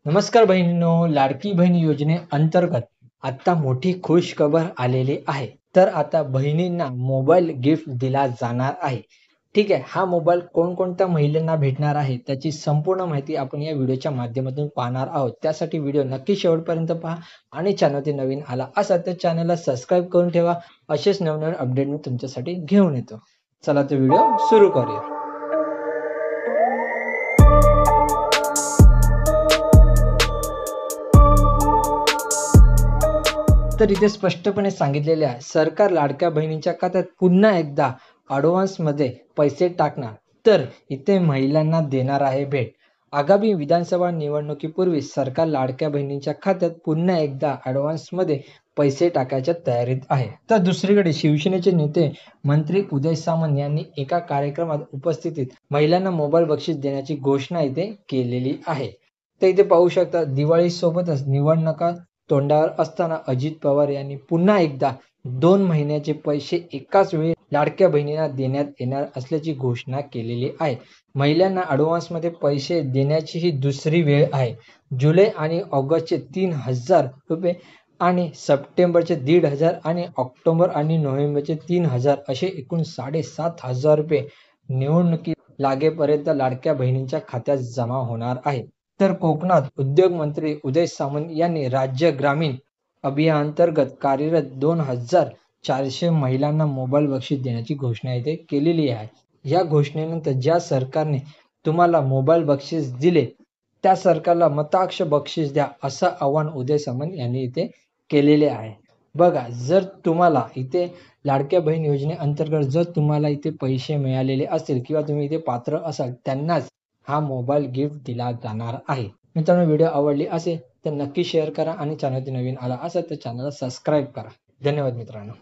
नमस्कार बहिणींनो, लाडकी बहीण योजनेअंतर्गत आता मोठी खुश खबर आलेली आहे. तर आता बहिणींना मोबाईल गिफ्ट दिला जाणार आहे. ठीक आहे. हा मोबाईल कोणकोणत्या महिलांना भेटणार आहे त्याची संपूर्ण माहिती आपण या व्हिडिओच्या माध्यमातून पाहणार आहोत. त्यासाठी व्हिडिओ नक्की शेवटपर्यंत पहा आणि चॅनलवरती नवीन आला असाल तर चॅनलला सबस्क्राईब करून ठेवा. असेच नवनवीन अपडेट मी तुमच्यासाठी घेऊन येतो. चला तर व्हिडिओ सुरू करूया. तर इथे स्पष्टपणे सांगितलेले आहे, सरकार लाडक्या बहिणीच्या खात्यात पुन्हा एकदा ॲडव्हान्समध्ये पैसे टाकणार. तर इथे महिलांना देणार आहे भेट. आगामी विधानसभा निवडणुकीपूर्वी सरकार लाडक्या बहिणीच्या खात्यात पुन्हा एकदा ॲडव्हान्समध्ये पैसे टाकायच्या तयारीत आहे. तर दुसरीकडे शिवसेनेचे नेते मंत्री उदय सामंत यांनी एका कार्यक्रमात उपस्थितीत महिलांना मोबाईल बक्षीस देण्याची घोषणा इथे केलेली आहे. तर इथे पाहू शकता, दिवाळीसोबतच निवडणुका तोंडावर असताना अजित पवार यांनी पुन्हा एकदा 2 महिन्याचे पैसे एकाच वेळी लाडक्या बहिणींना देण्यात येणार असल्याची घोषणा केलेली आहे. महिलांना ॲडव्हान्समध्ये पैसे देण्याची ही दुसरी वेळ आहे. जुलै आणि ऑगस्टचे 3,000 रुपये आणि सप्टेंबरचे 1,500 आणि ऑक्टोबर आणि नोव्हेंबरचे 3,000 असे एकूण 7,500 रुपये निवडणुकी लागेपर्यंत लाडक्या बहिणींच्या खात्यात जमा होणार आहे. तर कोकणात उद्योगमंत्री उदय सामंत यांनी राज्य ग्रामीण अभियानांतर्गत कार्यरत 2,400 महिलांना मोबाईल बक्षीस देण्याची घोषणा इथे केलेली आहे. या घोषणेनंतर ज्या सरकारने तुम्हाला मोबाईल बक्षीस दिले त्या सरकारला मताक्ष बक्षीस द्या असं आवाहन उदय सामंत यांनी इथे केलेले आहे. बघा, जर तुम्हाला इथे लाडक्या बहीण योजनेअंतर्गत जर तुम्हाला इथे पैसे मिळालेले असतील किंवा तुम्ही इथे पात्र असाल त्यांनाच हा मोबाईल गिफ्ट दिला जाणार आहे. मित्रांनो, व्हिडिओ आवडली असेल तर नक्की शेअर करा आणि चॅनलवरती नवीन आला असेल तर चॅनलला सबस्क्राईब करा. धन्यवाद मित्रांनो.